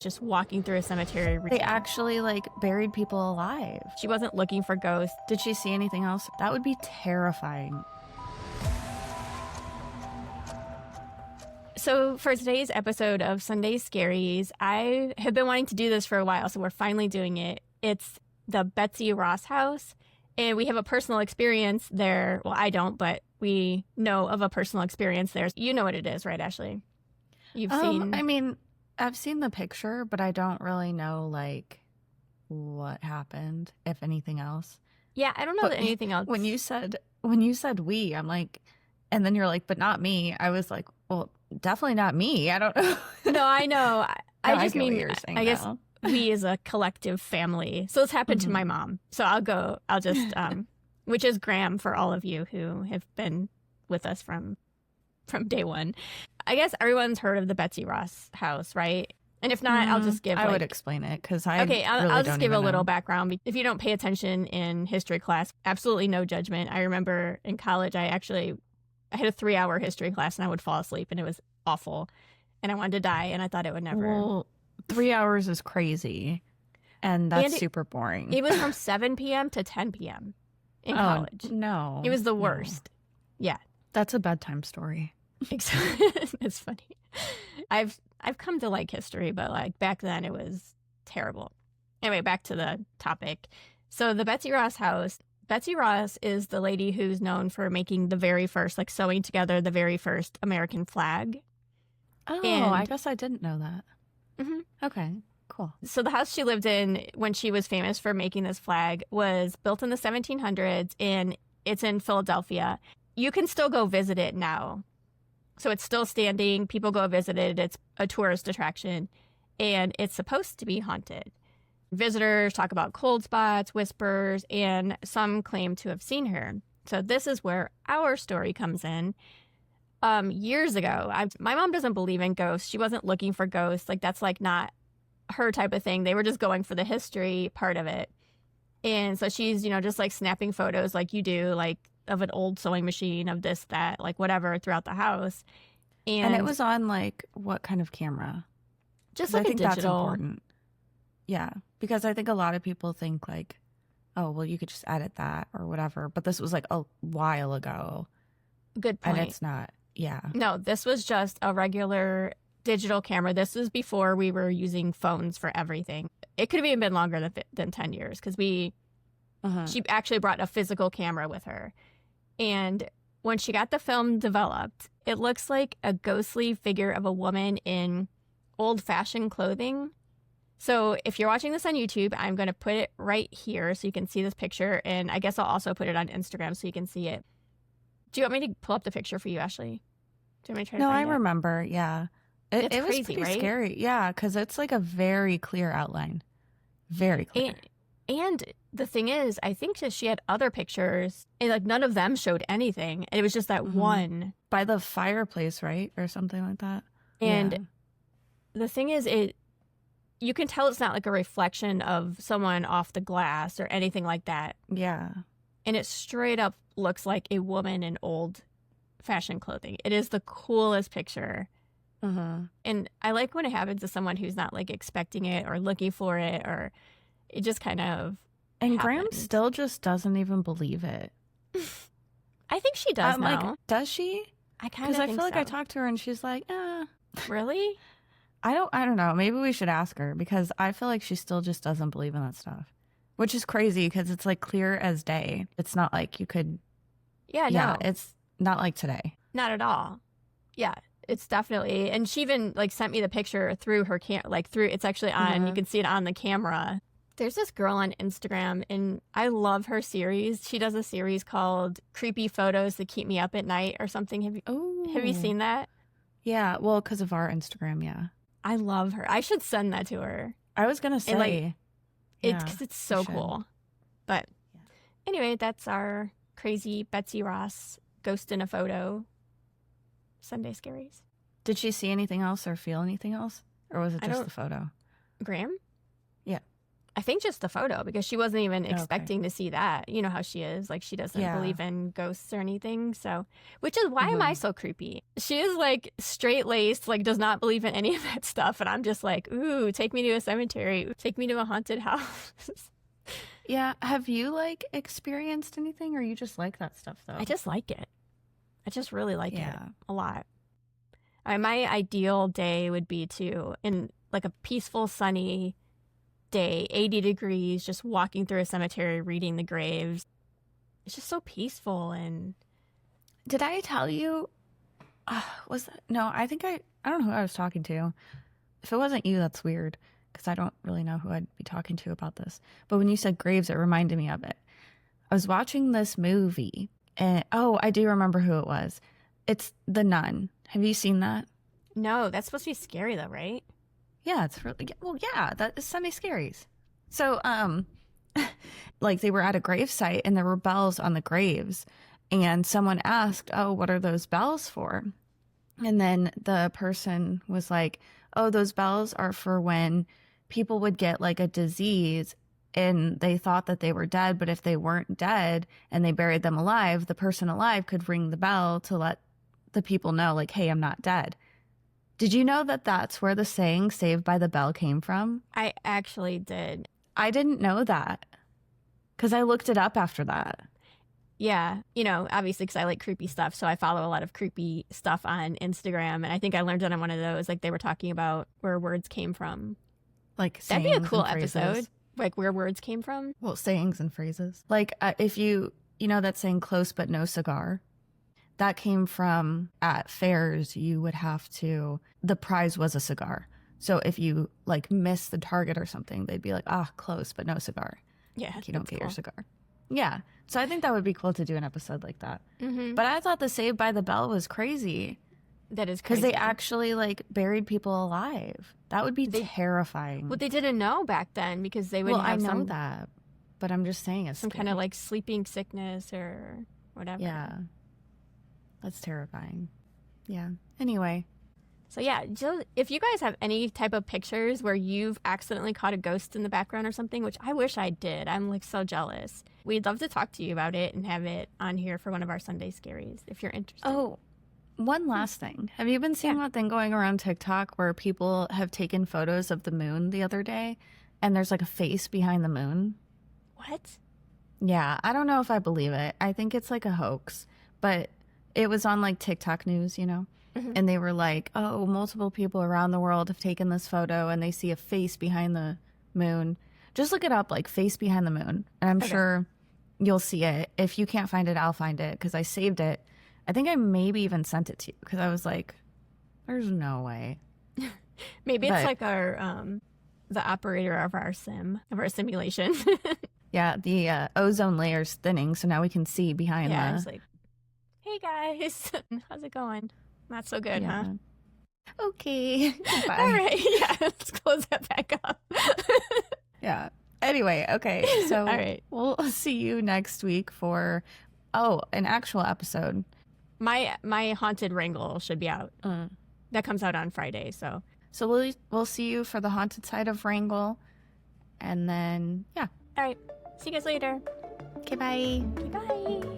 just walking through a cemetery. They actually buried people alive. She wasn't looking for ghosts. Did she see anything else? That would be terrifying. So for today's episode of Sunday Scaries, I have been wanting to do this for a while, so we're finally doing it. It's the Betsy Ross house, and we have a personal experience there. Well, I don't, but we know of a personal experience there. You know what it is, right, Ashley? You've seen... I mean, I've seen the picture, but I don't really know, what happened, if anything else. Yeah, I don't know that anything else. When you said we, I'm like, and then you're like, but not me. I was like, well, definitely not me. I don't know. No, I know. I just mean, I guess now. we as a collective family. So this happened to my mom. So I'll just, which is Graham for all of you who have been with us from day one. I guess everyone's heard of the Betsy Ross house, right? And if not, I'll just give. I would explain it because I'll really just give a little know. background. If you don't pay attention in history class, absolutely no judgment. I remember in college, I had a 3-hour history class and I would fall asleep and it was awful. And I wanted to die and I thought it would never. Well, 3 hours is crazy. And that's super boring. It was from 7 p.m. to 10 p.m. in college. No. It was the worst. No. Yeah. That's a bedtime story. It's funny. I've come to like history, but back then it was terrible. Anyway, back to the topic. So the Betsy Ross house. Betsy Ross is the lady who's known for making the very first, sewing together the very first American flag. Oh, I guess I didn't know that. Mm-hmm. Okay, cool. So the house she lived in when she was famous for making this flag was built in the 1700s, and it's in Philadelphia. You can still go visit it now. So it's still standing. People go visit it. It's a tourist attraction, and it's supposed to be haunted. Visitors talk about cold spots, whispers, and some claim to have seen her. So this is where our story comes in. Years ago, my mom doesn't believe in ghosts. She wasn't looking for ghosts. That's not her type of thing. They were just going for the history part of it. And so she's, just snapping photos like you do, of an old sewing machine, of this, that, whatever throughout the house. And it was on what kind of camera? Just I think digital. That's important. Yeah, because I think a lot of people think oh, well, you could just edit that or whatever. But this was a while ago. Good point. And it's not. Yeah. No, this was just a regular digital camera. This was before we were using phones for everything. It could have even been longer than 10 years because she actually brought a physical camera with her. And when she got the film developed, it looks like a ghostly figure of a woman in old-fashioned clothing. So if you're watching this on YouTube, I'm going to put it right here so you can see this picture. And I guess I'll also put it on Instagram so you can see it. Do you want me to pull up the picture for you, Ashley? Do you want me to try to find it? No, I remember. Yeah. It crazy, was pretty right? scary. Yeah, because it's a very clear outline. Very clear. And the thing is, I think that she had other pictures, and none of them showed anything. And it was just that one. By the fireplace, right? Or something like that. And the thing is, you can tell it's not a reflection of someone off the glass or anything like that. Yeah. And it straight up looks like a woman in old-fashioned clothing. It is the coolest picture. And I like when it happens to someone who's not expecting it or looking for it, or it just kind of And happens. Graham still just doesn't even believe it. I think she does now. Does she? I kind of Because I think feel like so. I talked to her and she's like, Really? I don't know. Maybe we should ask her because I feel like she still just doesn't believe in that stuff. Which is crazy because it's clear as day. It's not you could. Yeah, Yeah, no. it's not like today. Not at all. Yeah, it's definitely. And she even sent me the picture through her through. It's actually on. You can see it on the camera. There's this girl on Instagram, and I love her series. She does a series called "Creepy Photos That Keep Me Up at Night" or something. Have you seen that? Yeah, well, because of our Instagram, yeah. I love her. I should send that to her. I was gonna say, it's because it's so cool. But anyway, that's our crazy Betsy Ross ghost in a photo Sunday Scaries. Did she see anything else or feel anything else, or was it I just don't- the photo? Graham? Yeah. I think just the photo, because she wasn't even expecting to see that. You know how she is. Like, she doesn't believe in ghosts or anything. So, which is why am I so creepy? She is like straight-laced, like does not believe in any of that stuff. And I'm just like, ooh, take me to a cemetery. Take me to a haunted house. Yeah. Have you like experienced anything, or you just like that stuff though? I just like it. I just really like it a lot. My ideal day would be in like a peaceful, sunny day, 80 degrees, just walking through a cemetery, reading the graves. It's just so peaceful. And did I tell you? Was that? No, I think I don't know who I was talking to. If it wasn't you, that's weird, because I don't really know who I'd be talking to about this. But when you said graves, it reminded me of it. I was watching this movie, and I do remember who it was. It's The Nun. Have you seen that? No, that's supposed to be scary though, right? Yeah, it's really, well, yeah, that is semi-scaries. So, like they were at a gravesite and there were bells on the graves, and someone asked, "Oh, what are those bells for?" And then the person was like, "Oh, those bells are for when people would get like a disease and they thought that they were dead, but if they weren't dead and they buried them alive, the person alive could ring the bell to let the people know, like, hey, I'm not dead." Did you know that that's where the saying "Saved by the Bell" came from? I actually did. I didn't know that, because I looked it up after that. Yeah, obviously, because I like creepy stuff, so I follow a lot of creepy stuff on Instagram, and I think I learned it on one of those, like they were talking about where words came from. Like, that'd be a cool episode, like where words came from. Well, sayings and phrases. Like, if you know that saying "close but no cigar," that came from, at fairs, you would have to, the prize was a cigar. So if you like miss the target or something, they'd be like, close but no cigar. Yeah, like, you don't get your cigar. Yeah. So I think that would be cool to do an episode like that. Mm-hmm. But I thought the Saved by the Bell was crazy. That is crazy. Because they actually like buried people alive. That would be terrifying. Well, they didn't know back then, because they would have I know that. But I'm just saying it's some kind of like sleeping sickness or whatever. Yeah. That's terrifying. Yeah. Anyway. So yeah, if you guys have any type of pictures where you've accidentally caught a ghost in the background or something, which I wish I did, I'm like so jealous. We'd love to talk to you about it and have it on here for one of our Sunday Scaries if you're interested. Oh, one last thing. Have you been seeing that thing going around TikTok where people have taken photos of the moon the other day and there's like a face behind the moon? What? Yeah, I don't know if I believe it. I think it's like a hoax, but it was on like TikTok news, Mm-hmm. And they were like, "Oh, multiple people around the world have taken this photo and they see a face behind the moon." Just look it up, like face behind the moon. And I'm sure you'll see it. If you can't find it, I'll find it, because I saved it. I think I maybe even sent it to you, because I was like, there's no way. Maybe it's like our, the operator of our simulation. Yeah, the ozone layer's thinning, so now we can see behind I was like, hey guys, how's it going? Not so good, huh? Okay. Bye. All right. Yeah, let's close that back up. Yeah. Anyway, okay. So all right. We'll see you next week for an actual episode. My haunted wrangle should be out. That comes out on Friday, so we'll see you for the haunted side of Wrangle, and then all right. See you guys later. Okay, bye. Okay, bye.